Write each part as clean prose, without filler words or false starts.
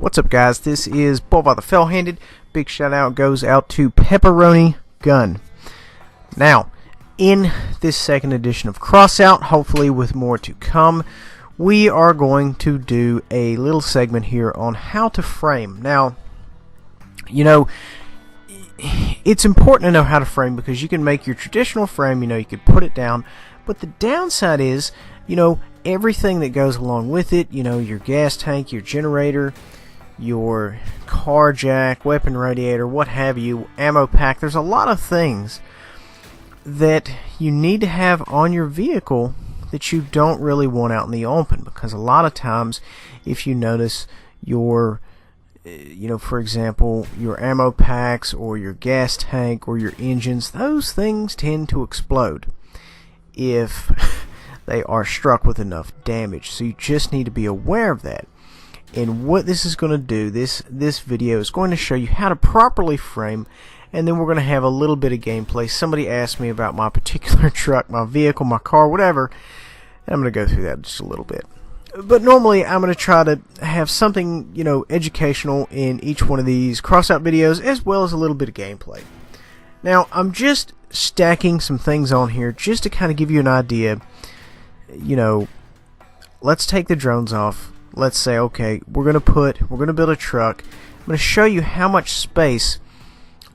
What's up, guys? This is Bulva the Fell-Handed. Big shout out goes out to Pepperoni Gun. Now, in this second edition of Crossout, hopefully with more to come, we are going to do a little segment here on how to frame. Now, you know, it's important to know how to frame because you can make your traditional frame, you can put it down, but the downside is, everything that goes along with it, your gas tank, your generator, your car jack, weapon radiator, what have you, ammo pack. There's a lot of things that you need to have on your vehicle that you don't really want out in the open, because a lot of times, if you notice, your for example, your ammo packs or your gas tank or your engines, those things tend to explode if they are struck with enough damage. So you just need to be aware of that. And what this is going to do, this video is going to show you how to properly frame, and then we're going to have a little bit of gameplay. Somebody asked me about my particular truck, my vehicle, my car, whatever, and I'm going to go through that just a little bit. But normally I'm going to try to have something, educational in each one of these Crossout videos, as well as a little bit of gameplay. Now, I'm just stacking some things on here just to kind of give you an idea. Let's take the drones off. Let's say, okay, we're going to build a truck. I'm going to show you how much space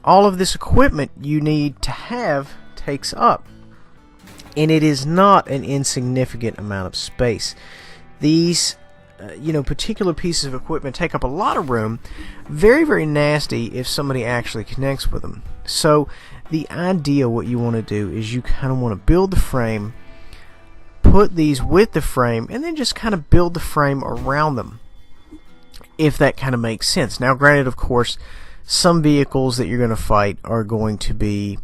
all of this equipment you need to have takes up. And it is not an insignificant amount of space. These, particular pieces of equipment take up a lot of room. Very, very nasty if somebody actually connects with them. So the idea, what you want to do is you kind of want to build the frame, put these with the frame, and then just kind of build the frame around them, if that kind of makes sense. Now, granted, of course, some vehicles that you're going to fight are going to be,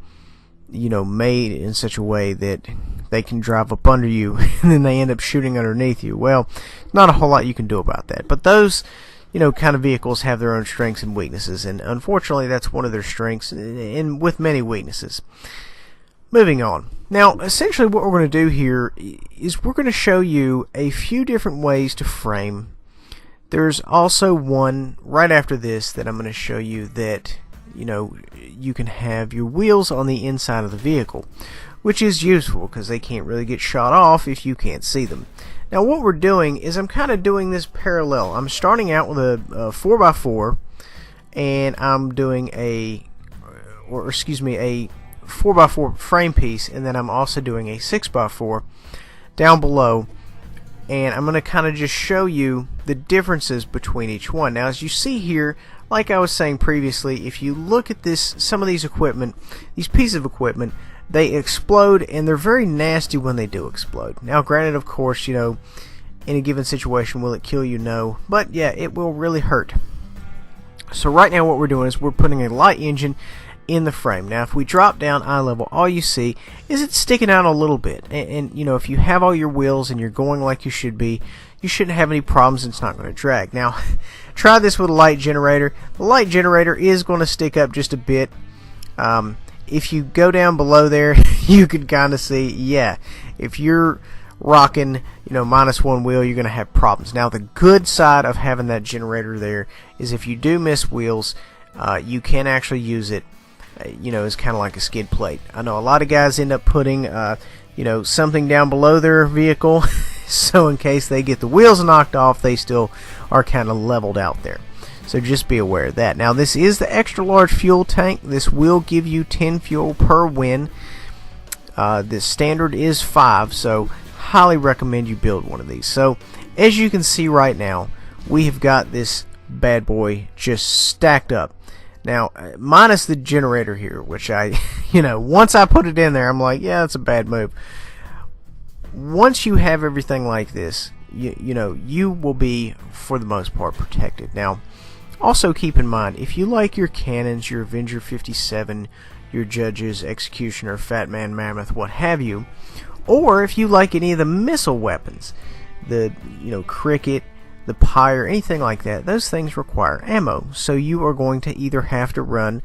made in such a way that they can drive up under you and then they end up shooting underneath you. Well, not a whole lot you can do about that. But those, kind of vehicles have their own strengths and weaknesses, and unfortunately that's one of their strengths, and with many weaknesses. Moving on. Now, essentially what we're going to do here is we're going to show you a few different ways to frame. There's also one right after this that I'm going to show you that, you can have your wheels on the inside of the vehicle, which is useful because they can't really get shot off if you can't see them. Now, what we're doing is I'm kind of doing this parallel. I'm starting out with a 4x4, and I'm doing a 4x4 frame piece, and then I'm also doing a 6x4 down below, and I'm going to kind of just show you the differences between each one. Now, as you see here, like I was saying previously, if you look at this, some of these pieces of equipment, they explode, and they're very nasty when they do explode. Now, granted, of course, in a given situation, will it kill you? No, but yeah, it will really hurt. So right now what we're doing is we're putting a light engine in the frame. Now, if we drop down eye level, all you see is it's sticking out a little bit, and if you have all your wheels and you're going like you should be, you shouldn't have any problems. It's not going to drag. Now, try this with a light generator. The light generator is going to stick up just a bit. If you go down below there, you can kind of see, yeah, if you're rocking, -1 wheel, you're going to have problems. Now, the good side of having that generator there is if you do miss wheels, you can actually use it, as kind of like a skid plate. I know a lot of guys end up putting, something down below their vehicle, so in case they get the wheels knocked off, they still are kind of leveled out there. So just be aware of that. Now, this is the extra large fuel tank. This will give you 10 fuel per win. The standard is 5, so highly recommend you build one of these. So as you can see right now, we have got this bad boy just stacked up. Now, minus the generator here, which I, once I put it in there, I'm like, yeah, that's a bad move. Once you have everything like this, you will be, for the most part, protected. Now, also keep in mind, if you like your cannons, your Avenger 57, your Judges, Executioner, Fat Man, Mammoth, what have you, or if you like any of the missile weapons, the, Cricket, the Pyre, anything like that, those things require ammo. So you are going to either have to run,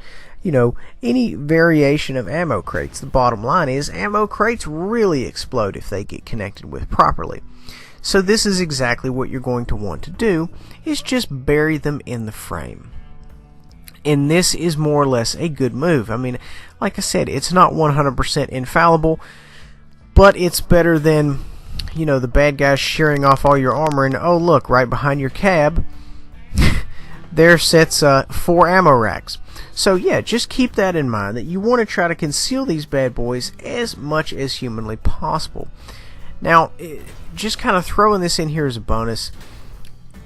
any variation of ammo crates. The bottom line is ammo crates really explode if they get connected with properly. So this is exactly what you're going to want to do, is just bury them in the frame. And this is more or less a good move. I mean, like I said, it's not 100% infallible, but it's better than, you know, the bad guys shearing off all your armor and, oh look, right behind your cab there sits 4 ammo racks. So yeah, just keep that in mind, that you want to try to conceal these bad boys as much as humanly possible. Now, just kind of throwing this in here as a bonus,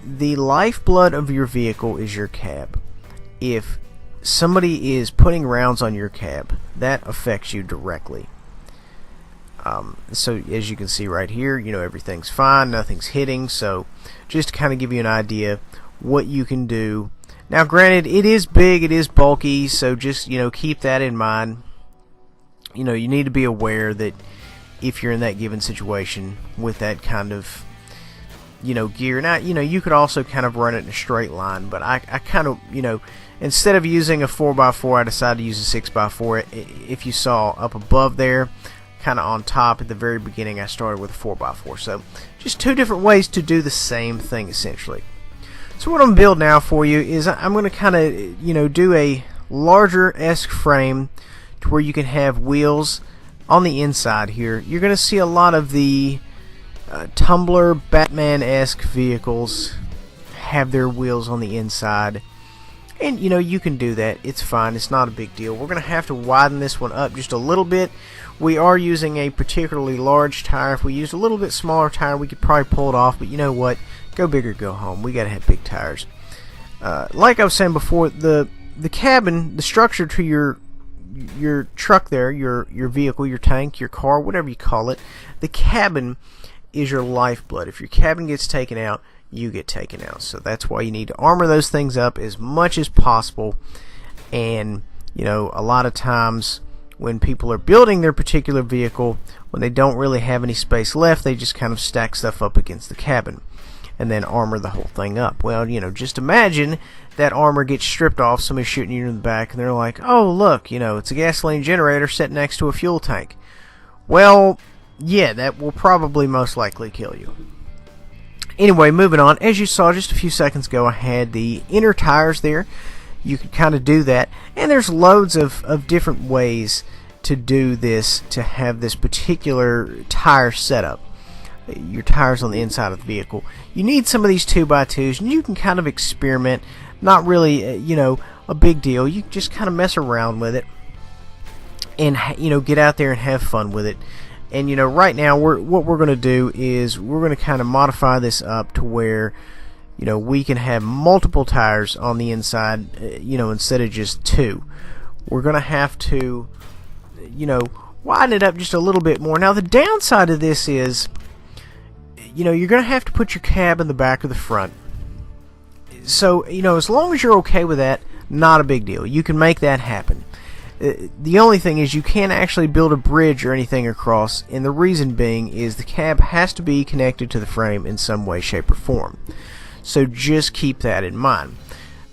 the lifeblood of your vehicle is your cab. If somebody is putting rounds on your cab, that affects you directly. So as you can see right here, you know, everything's fine, nothing's hitting. So just to kind of give you an idea what you can do. Now granted, it is big, it is bulky, so just, you know, keep that in mind. You know, you need to be aware that if you're in that given situation with that kind of, you know, gear. Now, you know, you could also kind of run it in a straight line, but I kind of, you know, instead of using a 4x4, I decided to use a 6x4. If you saw up above there, kind of on top at the very beginning, I started with a 4x4. So just 2 different ways to do the same thing essentially. So what I'm going to build now for you is I'm going to kind of, you know, do a larger-esque frame to where you can have wheels on the inside here. You're going to see a lot of the Tumbler Batman-esque vehicles have their wheels on the inside. And, you know, you can do that. It's fine. It's not a big deal. We're going to have to widen this one up just a little bit. We are using a particularly large tire. If we used a little bit smaller tire, we could probably pull it off. But you know what? Go big or go home. We got to have big tires. Like I was saying before, the cabin, the structure to your truck there, your vehicle, your tank, your car, whatever you call it, the cabin is your lifeblood. If your cabin gets taken out, you get taken out. So that's why you need to armor those things up as much as possible. And, you know, a lot of times when people are building their particular vehicle, when they don't really have any space left, they just kind of stack stuff up against the cabin and then armor the whole thing up. Well, you know, just imagine that armor gets stripped off, somebody's shooting you in the back, and they're like, oh look, you know, it's a gasoline generator sitting next to a fuel tank. Well, yeah, that will probably most likely kill you. Anyway, moving on, as you saw just a few seconds ago, I had the inner tires there. You can kind of do that, and there's loads of different ways to do this, to have this particular tire setup. Your tires on the inside of the vehicle. You need some of these 2x2s, and you can kind of experiment. Not really, you know, a big deal. You can just kind of mess around with it, and, you know, get out there and have fun with it. And, you know, right now, what we're going to do is we're going to kind of modify this up to where, you know, we can have multiple tires on the inside, you know, instead of just 2. We're going to have to, you know, widen it up just a little bit more. Now, the downside of this is, you know, you're going to have to put your cab in the back or the front. So, you know, as long as you're okay with that, not a big deal. You can make that happen. The only thing is you can't actually build a bridge or anything across, and the reason being is the cab has to be connected to the frame in some way, shape, or form. So just keep that in mind,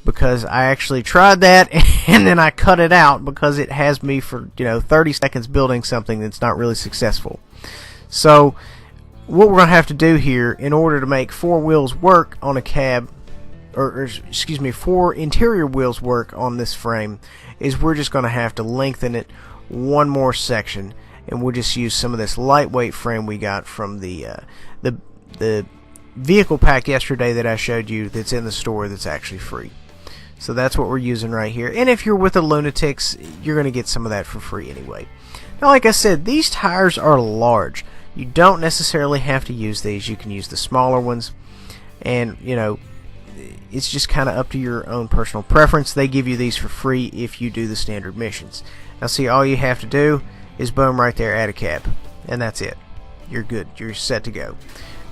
because I actually tried that and then I cut it out because it has me for, you know, 30 seconds building something that's not really successful. So what we're going to have to do here in order to make 4 wheels work on a cab, or excuse me, 4 interior wheels work on this frame, is we're just going to have to lengthen it one more section, and we'll just use some of this lightweight frame we got from the vehicle pack yesterday that I showed you that's in the store that's actually free. So that's what we're using right here, and if you're with the Lunatics, you're going to get some of that for free anyway. Now, like I said, these tires are large. You don't necessarily have to use these. You can use the smaller ones, and, you know, it's just kind of up to your own personal preference. They give you these for free if you do the standard missions. Now see, all you have to do is boom, right there, add a cab, and that's it. You're good. You're set to go.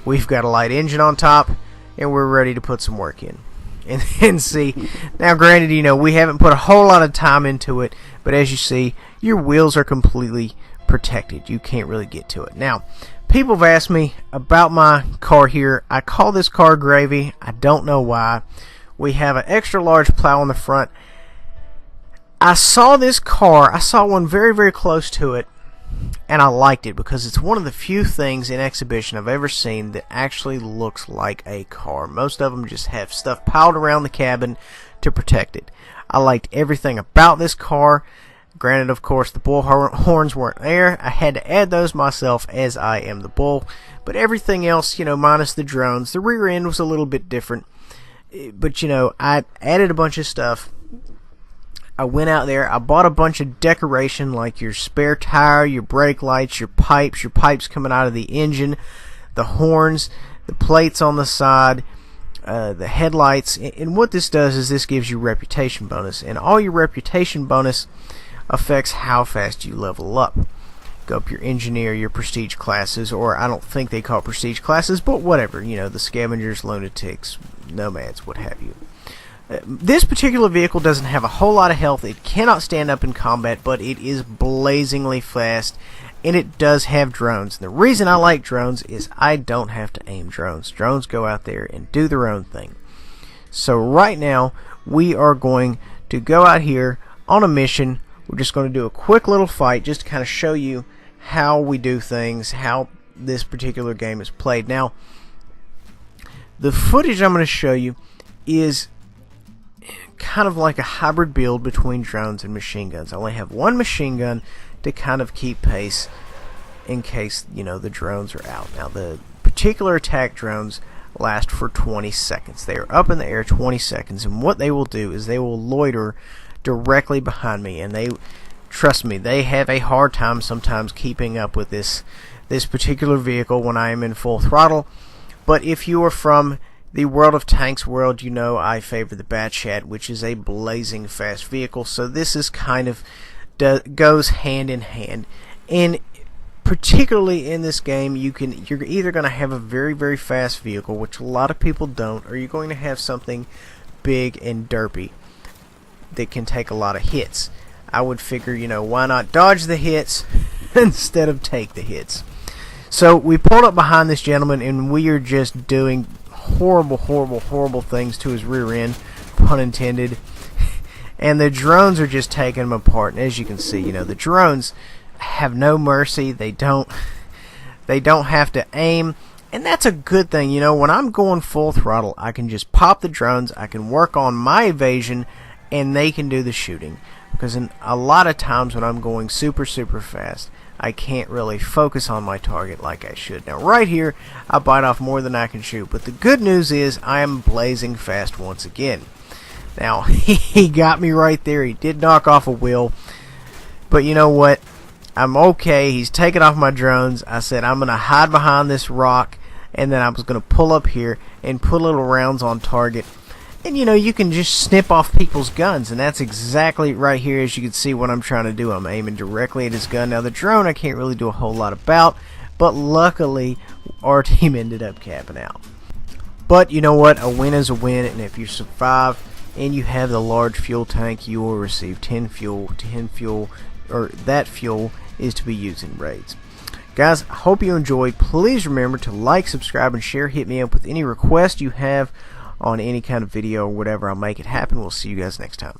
We've got a light engine on top, and we're ready to put some work in. And then see, now granted, you know, we haven't put a whole lot of time into it, but as you see, your wheels are completely protected. You can't really get to it. Now, people have asked me about my car here. I call this car Gravy. I don't know why. We have an extra large plow on the front. I saw this car. I saw one very, very close to it, and I liked it because it's one of the few things in exhibition I've ever seen that actually looks like a car. Most of them just have stuff piled around the cabin to protect it. I liked everything about this car. Granted, of course, the bull horns weren't there. I had to add those myself, as I am the bull. But everything else, minus the drones. The rear end was a little bit different. But, I added a bunch of stuff. I went out there, I bought a bunch of decoration like your spare tire, your brake lights, your pipes coming out of the engine, the horns, the plates on the side, the headlights. And what this does is this gives you reputation bonus. And all your reputation bonus affects how fast you level up. Go up your engineer, your prestige classes, or I don't think they call it prestige classes, but whatever, the scavengers, lunatics, nomads, what have you. This particular vehicle doesn't have a whole lot of health. It cannot stand up in combat, but it is blazingly fast, and it does have drones. And the reason I like drones is I don't have to aim drones. Drones go out there and do their own thing. So right now, we are going to go out here on a mission. We're just going to do a quick little fight just to kind of show you how we do things, how this particular game is played. Now, the footage I'm going to show you is kind of like a hybrid build between drones and machine guns. I only have one machine gun to kind of keep pace in case, the drones are out. Now, the particular attack drones last for 20 seconds. They are up in the air 20 seconds, and what they will do is they will loiter directly behind me, and trust me, they have a hard time sometimes keeping up with this particular vehicle when I am in full throttle. But if you are from the World of Tanks world, I favor the Batchat, which is a blazing fast vehicle. So this is kind of goes hand in hand. And particularly in this game, you're either going to have a very, very fast vehicle, which a lot of people don't, or you're going to have something big and derpy that can take a lot of hits. I would figure, why not dodge the hits instead of take the hits. So we pulled up behind this gentleman, and we are just doing horrible things to his rear end, pun intended. And the drones are just taking him apart. And as you can see, the drones have no mercy. They don't have to aim, and that's a good thing. When I'm going full throttle, I can just pop the drones. I can work on my evasion, and they can do the shooting. Because in a lot of times when I'm going super fast, I can't really focus on my target like I should. Now right here, I bite off more than I can shoot, but the good news is I am blazing fast once again. Now, he got me right there. He did knock off a wheel, but you know what? I'm okay. He's taking off my drones. I said I'm going to hide behind this rock, and then I was going to pull up here and put little rounds on target. And you can just snip off people's guns, and that's exactly right here. As you can see what I'm trying to do, I'm aiming directly at his gun. Now the drone I can't really do a whole lot about, but luckily our team ended up capping out. But you know what, a win is a win, and if you survive and you have the large fuel tank, you will receive 10 fuel, or that fuel is to be used in raids. Guys, I hope you enjoyed. Please remember to like, subscribe, and share. Hit me up with any requests you have on any kind of video or whatever. I'll make it happen. We'll see you guys next time.